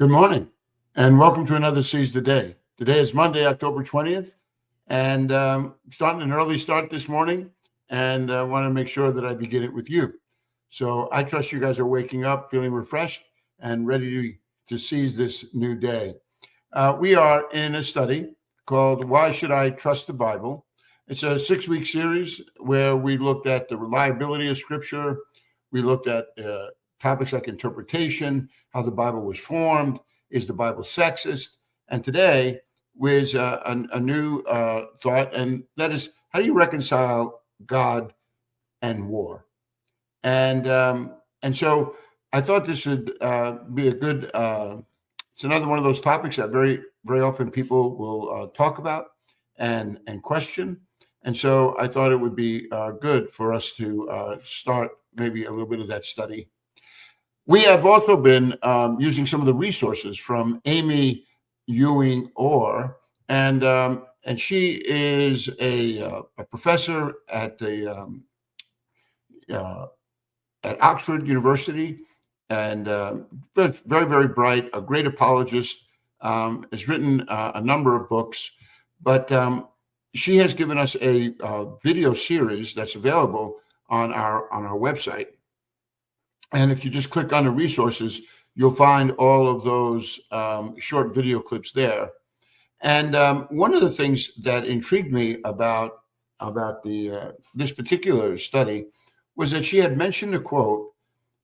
Good morning, and welcome to another Seize the Day. Today is Monday, October 20th, and starting an early start this morning, and I want to make sure that I begin it with you. So I trust you guys are waking up, feeling refreshed, and ready to seize this new day. We are in a study called Why Should I Trust the Bible? It's a 6-week series where we looked at the reliability of Scripture. We looked at topics like interpretation, how the Bible was formed, is the Bible sexist? And today was a new thought, and that is, how do you reconcile God and war? And so I thought this would be a good. It's another one of those topics that very often people will talk about and question. And so I thought it would be good for us to start maybe a little bit of that study. We have also been using some of the resources from Amy Ewing Orr, and she is a professor at the at Oxford University, and very bright, a great apologist. Has written a number of books, but she has given us a video series that's available on our website. And if you just click on the resources, you'll find all of those short video clips there. And one of the things that intrigued me about the this particular study was that she had mentioned a quote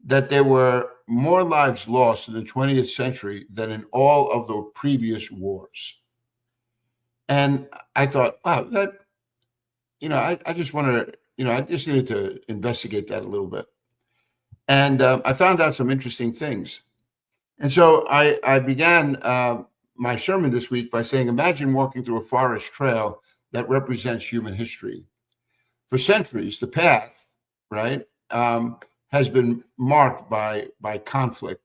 that there were more lives lost in the 20th century than in all of the previous wars. And I thought, wow, that, I just want to, I just needed to investigate that a little bit. And I found out some interesting things. And so I began my sermon this week by saying, imagine walking through a forest trail that represents human history. For centuries, the path, right, has been marked by conflict,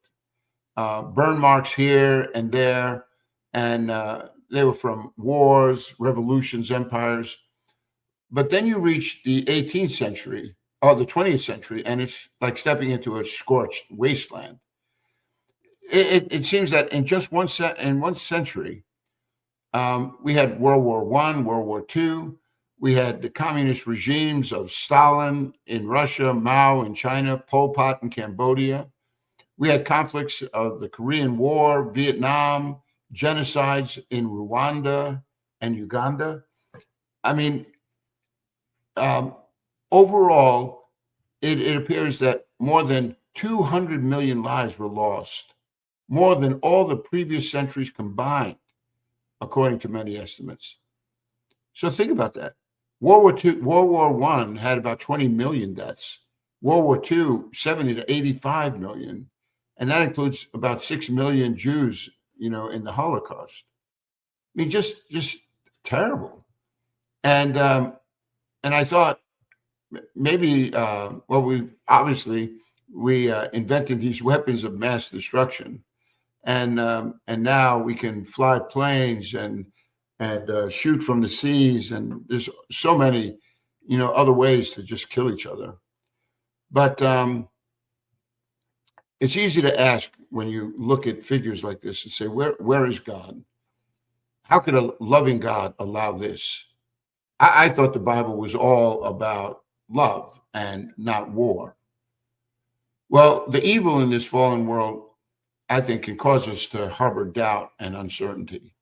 burn marks here and there, and they were from wars, revolutions, empires. But then you reach the 18th century, or the 20th century, and it's like stepping into a scorched wasteland. It seems that in just one century, we had World War I, World War II. We had the communist regimes of Stalin in Russia, Mao in China, Pol Pot in Cambodia. We had conflicts of the Korean War, Vietnam, genocides in Rwanda and Uganda. I mean, overall, it appears that more than 200 million lives were lost, more than all the previous centuries combined, according to many estimates. So think about that. World War I had about 20 million deaths. World War II, 70 to 85 million. And that includes about 6 million Jews, in the Holocaust. I mean, just terrible. And I thought maybe, we invented these weapons of mass destruction, and now we can fly planes and shoot from the seas, and there's so many, other ways to just kill each other. But it's easy to ask when you look at figures like this and say, where is God? How could a loving God allow this? I thought the Bible was all about love and not war. Well, the evil in this fallen world, I think, can cause us to harbor doubt and uncertainty.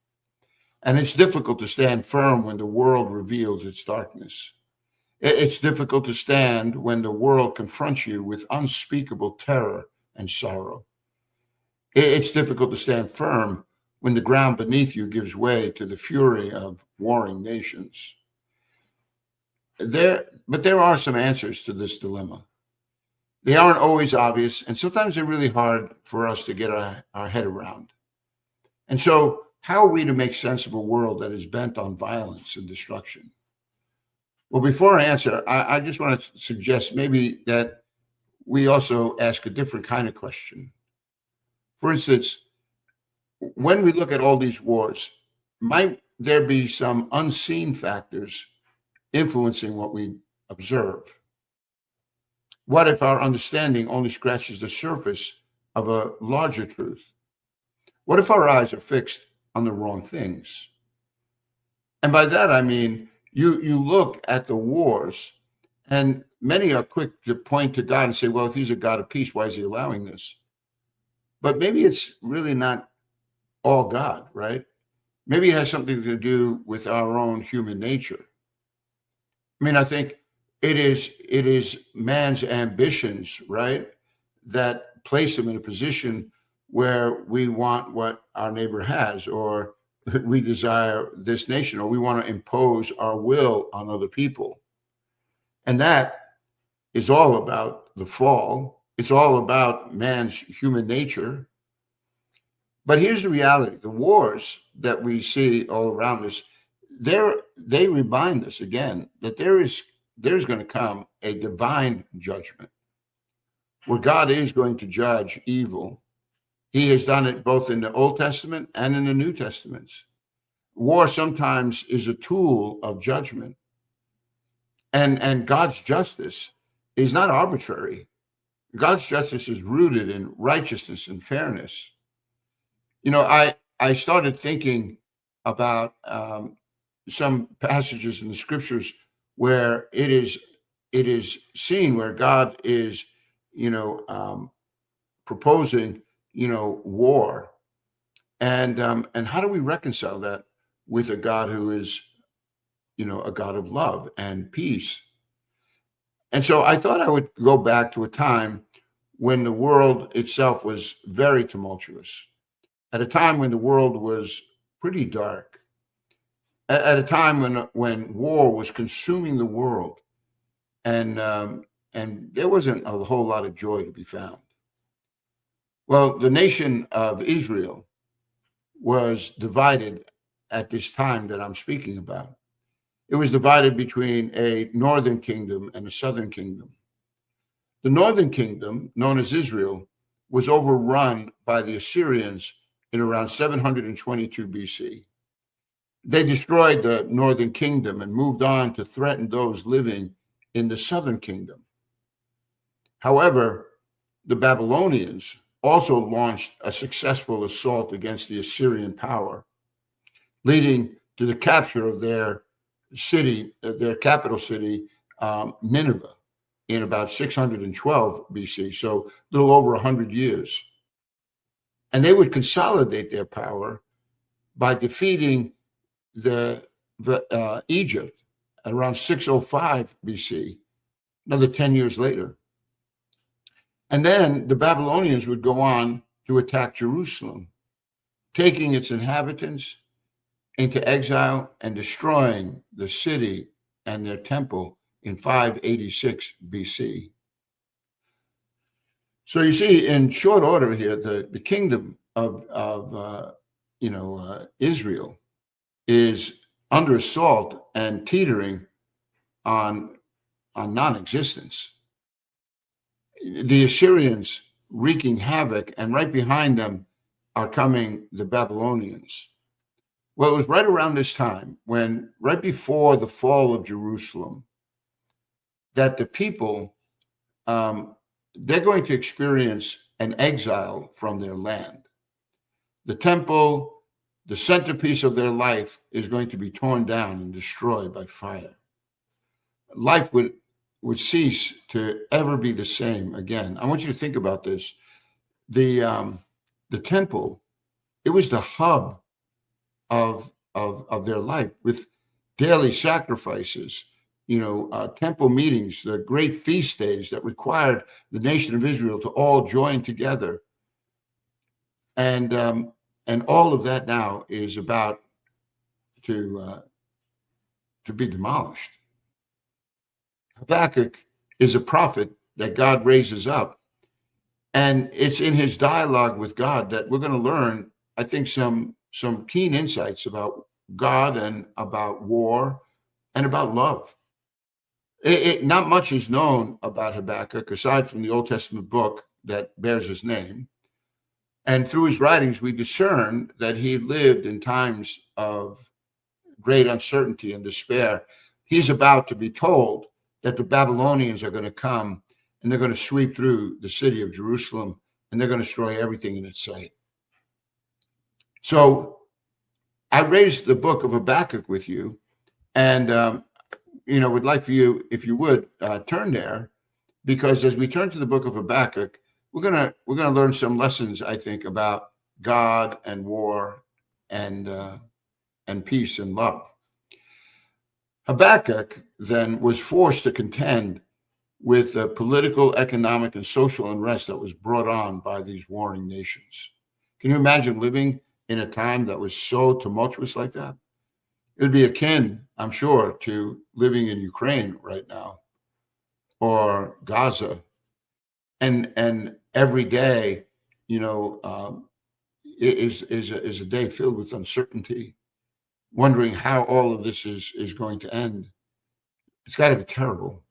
And it's difficult to stand firm when the world reveals its darkness. It's difficult to stand when the world confronts you with unspeakable terror and sorrow. It's difficult to stand firm when the ground beneath you gives way to the fury of warring nations. But there are some answers to this dilemma. They aren't always obvious, and sometimes they're really hard for us to get our head around. And so, how are we to make sense of a world that is bent on violence and destruction? Well, before I answer, I just want to suggest maybe that we also ask a different kind of question. For instance, when we look at all these wars, might there be some unseen factors influencing what we observe? What if our understanding only scratches the surface of a larger truth? What if our eyes are fixed on the wrong things? And by that, I mean, you look at the wars, and many are quick to point to God and say, well, if he's a God of peace, why is he allowing this? But maybe it's really not all God, right? Maybe it has something to do with our own human nature. I mean, I think it is man's ambitions, right, that place him in a position where we want what our neighbor has, or we desire this nation, or we want to impose our will on other people. And that is all about the fall. It's all about man's human nature. But here's the reality: the wars that we see all around us, they remind us again that there's going to come a divine judgment where God is going to judge evil. He has done it both in the Old Testament and in the New Testaments. War sometimes is a tool of judgment. And God's justice is not arbitrary. God's justice is rooted in righteousness and fairness. You know, I started thinking about some passages in the scriptures where it is seen where God is, proposing, war, and how do we reconcile that with a God who is, a God of love and peace? And so I thought I would go back to a time when the world itself was very tumultuous, at a time when the world was pretty dark, at a time when war was consuming the world, and there wasn't a whole lot of joy to be found. Well, the nation of Israel was divided at this time that I'm speaking about. It was divided between a northern kingdom and a southern kingdom. The northern kingdom, known as Israel, was overrun by the Assyrians in around 722 BC. They destroyed the northern kingdom and moved on to threaten those living in the southern kingdom. However, the Babylonians also launched a successful assault against the Assyrian power, leading to the capture of their city, their capital city, Nineveh, in about 612 BC, so a little over 100 years. And they would consolidate their power by defeating the Egypt at around 605 BC, another 10 years later. And then the Babylonians would go on to attack Jerusalem, taking its inhabitants into exile and destroying the city and their temple in 586 BC. So you see, in short order here, the kingdom of Israel is under assault and teetering on non-existence. The Assyrians wreaking havoc, and right behind them are coming the Babylonians. Well, it was right around this time, when right before the fall of Jerusalem, that the people, they're going to experience an exile from their land. The temple, the centerpiece of their life, is going to be torn down and destroyed by fire. Life would cease to ever be the same again. I want you to think about this. The temple, it was the hub of their life, with daily sacrifices, temple meetings, the great feast days that required the nation of Israel to all join together. And all of that now is about to be demolished. Habakkuk is a prophet that God raises up. And it's in his dialogue with God that we're going to learn, I think, some keen insights about God and about war and about love. Not much is known about Habakkuk aside from the Old Testament book that bears his name. And through his writings, we discern that he lived in times of great uncertainty and despair. He's about to be told that the Babylonians are going to come and they're going to sweep through the city of Jerusalem and they're going to destroy everything in its sight. So I raised the book of Habakkuk with you, and would like for you, if you would, turn there, because as we turn to the book of Habakkuk, we're gonna learn some lessons, I think, about God and war and peace and love. Habakkuk then was forced to contend with the political, economic, and social unrest that was brought on by these warring nations. Can you imagine living in a time that was so tumultuous like that? It would be akin, I'm sure, to living in Ukraine right now or Gaza, and every day, is a day filled with uncertainty, wondering how all of this is going to end. It's got to be terrible.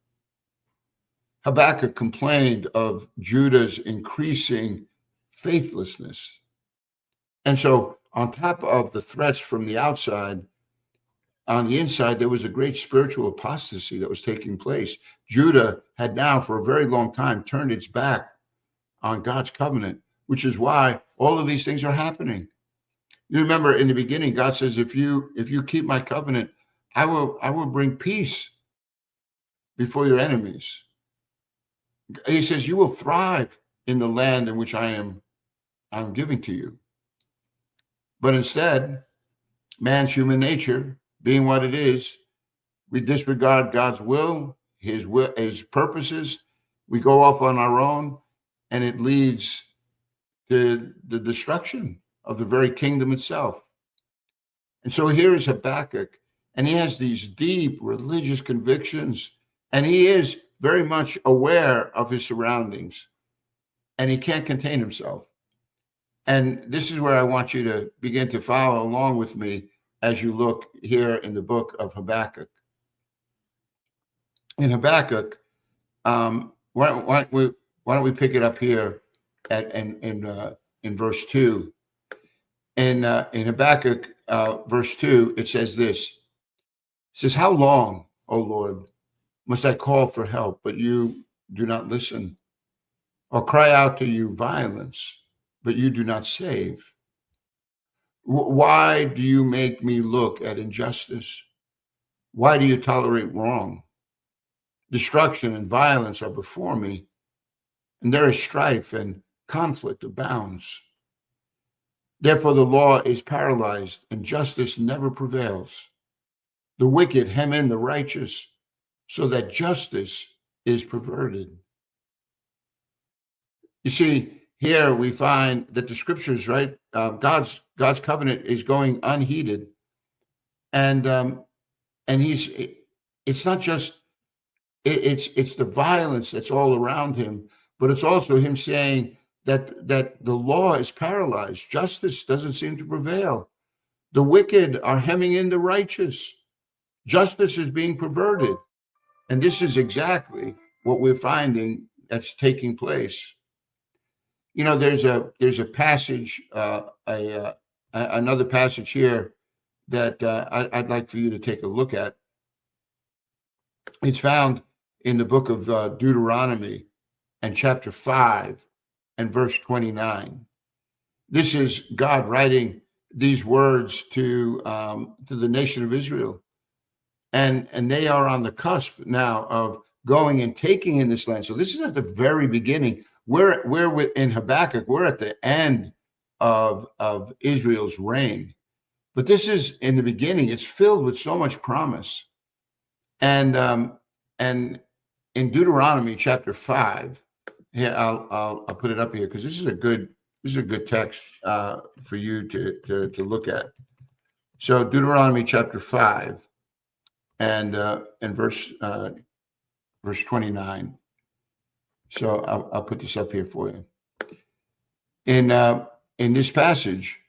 Habakkuk complained of Judah's increasing faithlessness. And so, on top of the threats from the outside, on the inside, there was a great spiritual apostasy that was taking place. Judah had now, for a very long time, turned its back on God's covenant, which is why all of these things are happening. You remember in the beginning, God says, if you keep my covenant, I will bring peace before your enemies. He says, you will thrive in the land in which I'm giving to you. But instead, man's human nature, being what it is, we disregard God's will, his purposes. We go off on our own, and it leads to the destruction of the very kingdom itself. And so here is Habakkuk, and he has these deep religious convictions, and he is very much aware of his surroundings, and he can't contain himself. And this is where I want you to begin to follow along with me as you look here in the book of Habakkuk. In Habakkuk, why don't we pick it up here in verse 2? In Habakkuk verse 2, it says this. It says, how long, O Lord, must I call for help, but you do not listen? Or cry out to you violence, but you do not save? Why do you make me look at injustice? Why do you tolerate wrong? Destruction and violence are before me, and there is strife and conflict abounds. Therefore, the law is paralyzed, and justice never prevails. The wicked hem in the righteous, so that justice is perverted. You see, here we find that the scriptures, right? God's covenant is going unheeded, and it's not just it's the violence that's all around him, but it's also him saying that the law is paralyzed. Justice doesn't seem to prevail. The wicked are hemming in the righteous. Justice is being perverted. And this is exactly what we're finding that's taking place. There's a passage, another passage here that I'd like for you to take a look at. It's found in the book of Deuteronomy and chapter 5 and verse 29. This is God writing these words to the nation of Israel. And they are on the cusp now of going and taking in this land. So this is at the very beginning. We're in Habakkuk. We're at the end of Israel's reign. But this is in the beginning. It's filled with so much promise. And in Deuteronomy chapter 5, here I'll put it up here because this is a good text for you to look at. So Deuteronomy chapter 5 and verse 29. So I'll put this up here for you. In this passage,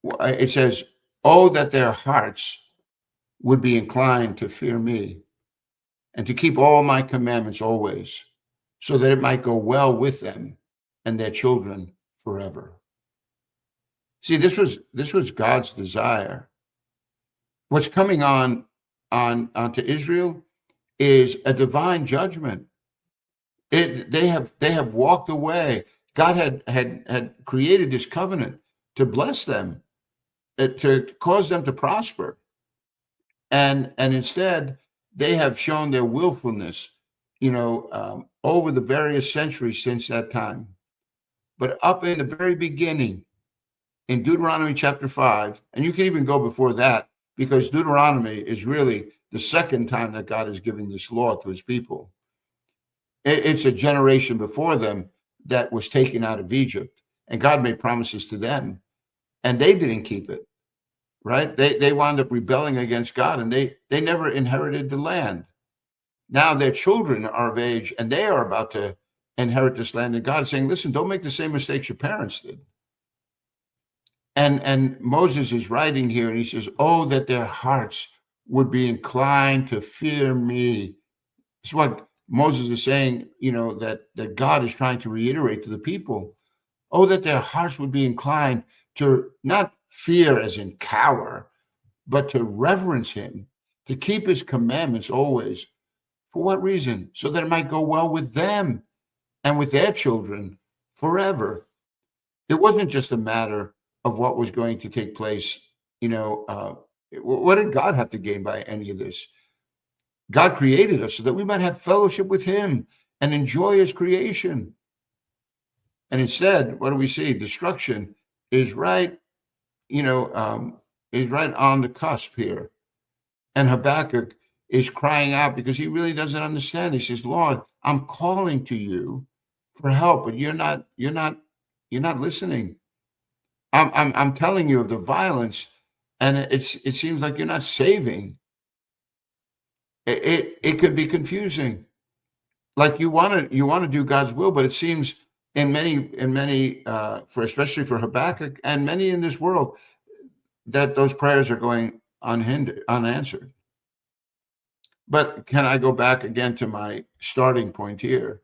it says, "Oh, that their hearts would be inclined to fear me, and to keep all my commandments always, so that it might go well with them and their children forever." See, this was God's desire. What's coming onto Israel is a divine judgment. They have walked away. God had created this covenant, to bless them, to cause them to prosper. And instead, they have shown their willfulness, over the various centuries since that time. But up in the very beginning, in Deuteronomy chapter 5, and you can even go before that, because Deuteronomy is really the second time that God is giving this law to his people. It's a generation before them that was taken out of Egypt, and God made promises to them, and they didn't keep it, right? They wound up rebelling against God, and they never inherited the land. Now their children are of age, and they are about to inherit this land, and God is saying, listen, don't make the same mistakes your parents did. And Moses is writing here, and he says, oh, that their hearts would be inclined to fear me. It's what Moses is saying, that God is trying to reiterate to the people. Oh, that their hearts would be inclined to not fear as in cower, but to reverence him, to keep his commandments always. For what reason? So that it might go well with them and with their children forever. It wasn't just a matter of what was going to take place. What did God have to gain by any of this? God created us so that we might have fellowship with him and enjoy his creation. And instead, what do we see? Destruction is right, is right on the cusp here. And Habakkuk is crying out because he really doesn't understand. He says, Lord, I'm calling to you for help, but you're not listening. I'm telling you of the violence, and it seems like you're not saving. It could be confusing. Like you want to do God's will, but it seems in many especially for Habakkuk and many in this world, that those prayers are going unanswered. But can I go back again to my starting point here?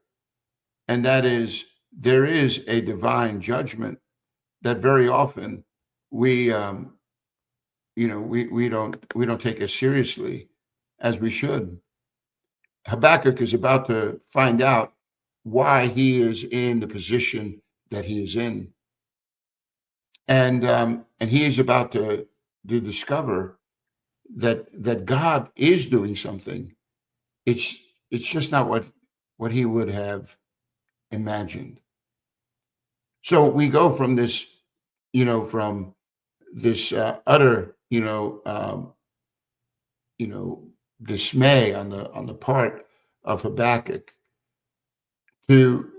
And that is, there is a divine judgment that very often we don't take as seriously as we should. Habakkuk is about to find out why he is in the position that he is in, and he is about to discover that God is doing something. It's just not what he would have imagined. So we go from this, utter, dismay on the part of Habakkuk to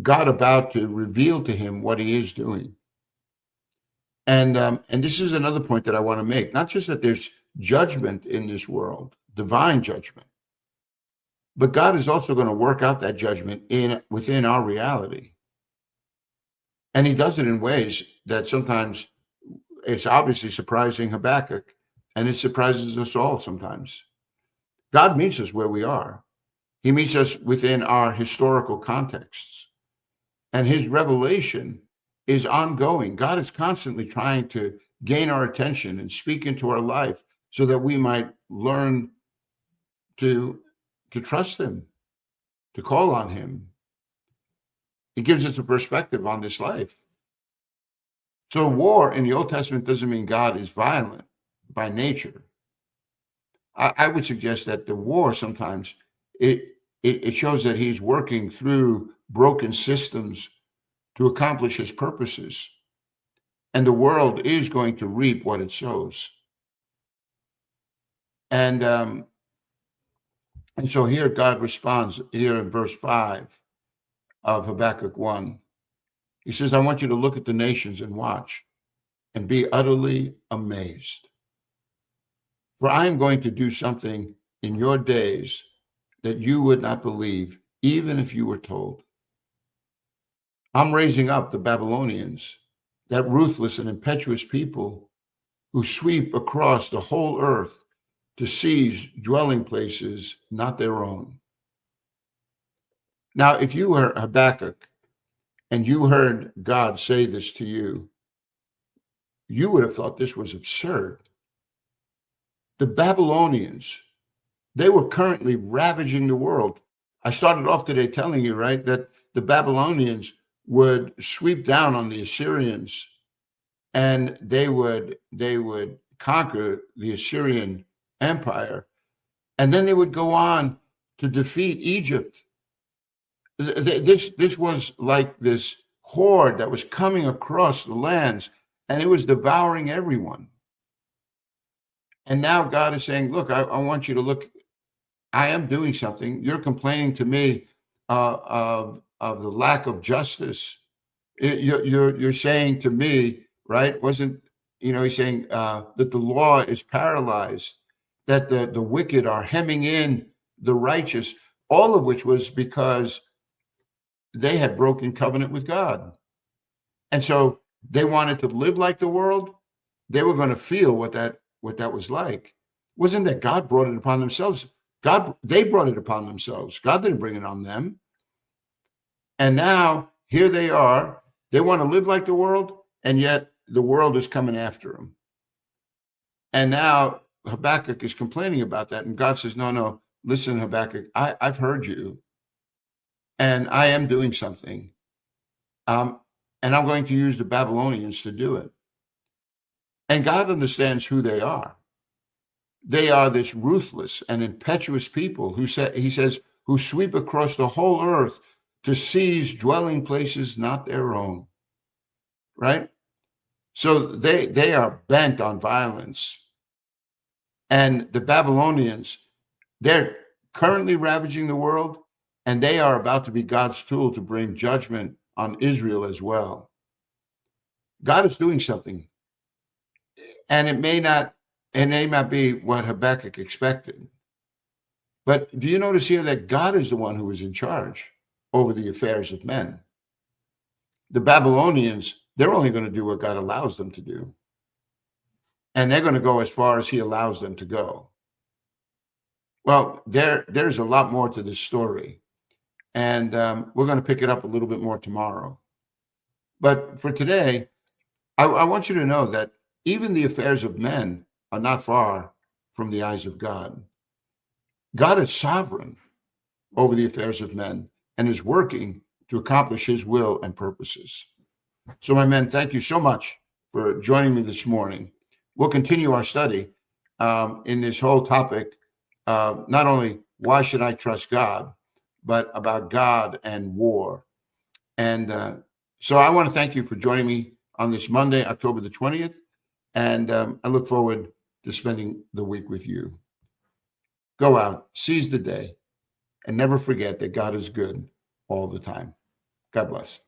God about to reveal to him what he is doing. And this is another point that I want to make, not just that there's judgment in this world, divine judgment, but God is also going to work out that judgment within our reality. And he does it in ways that sometimes it's obviously surprising Habakkuk, and it surprises us all sometimes. God meets us where we are. He meets us within our historical contexts. And his revelation is ongoing. God is constantly trying to gain our attention and speak into our life so that we might learn to trust him, to call on him. He gives us a perspective on this life. So war in the Old Testament doesn't mean God is violent by nature. I would suggest that the war sometimes, it shows that he's working through broken systems to accomplish his purposes. And the world is going to reap what it sows. And so here God responds here in verse 5 of Habakkuk 1. He says, I want you to look at the nations and watch and be utterly amazed. For I am going to do something in your days that you would not believe, even if you were told. I'm raising up the Babylonians, that ruthless and impetuous people who sweep across the whole earth to seize dwelling places not their own. Now, if you were Habakkuk and you heard God say this to you, you would have thought this was absurd. The Babylonians, they were currently ravaging the world. I started off today telling you, right, that the Babylonians would sweep down on the Assyrians and they would conquer the Assyrian Empire, and then they would go on to defeat Egypt. This was like this horde that was coming across the lands, and it was devouring everyone. And now God is saying, look, I want you to look. I am doing something. You're complaining to me of the lack of justice. You're saying to me, right? Wasn't he's saying that the law is paralyzed, that the wicked are hemming in the righteous, all of which was because they had broken covenant with God, and so they wanted to live like the world. They were going to feel what that was like. Wasn't that God brought it upon themselves? They brought it upon themselves. God didn't bring it on them. And now here they are. They want to live like the world, and yet the world is coming after them. And now Habakkuk is complaining about that. And God says, no, listen, Habakkuk, I've heard you, and I am doing something. And I'm going to use the Babylonians to do it. And God understands who they are. They are this ruthless and impetuous people he says, who sweep across the whole earth to seize dwelling places not their own. Right? So they are bent on violence. And the Babylonians, they're currently ravaging the world, and they are about to be God's tool to bring judgment on Israel as well. God is doing something. And it may not be what Habakkuk expected. But do you notice here that God is the one who is in charge over the affairs of men? The Babylonians, they're only going to do what God allows them to do. And they're going to go as far as he allows them to go. Well, there's a lot more to this story. And we're going to pick it up a little bit more tomorrow. But for today, I want you to know that even the affairs of men are not far from the eyes of God. God is sovereign over the affairs of men and is working to accomplish his will and purposes. So, my men, thank you so much for joining me this morning. We'll continue our study in this whole topic, not only why should I trust God, but about God and war. And so I want to thank you for joining me on this Monday, October the 20th. And I look forward to spending the week with you. Go out, seize the day, and never forget that God is good all the time. God bless.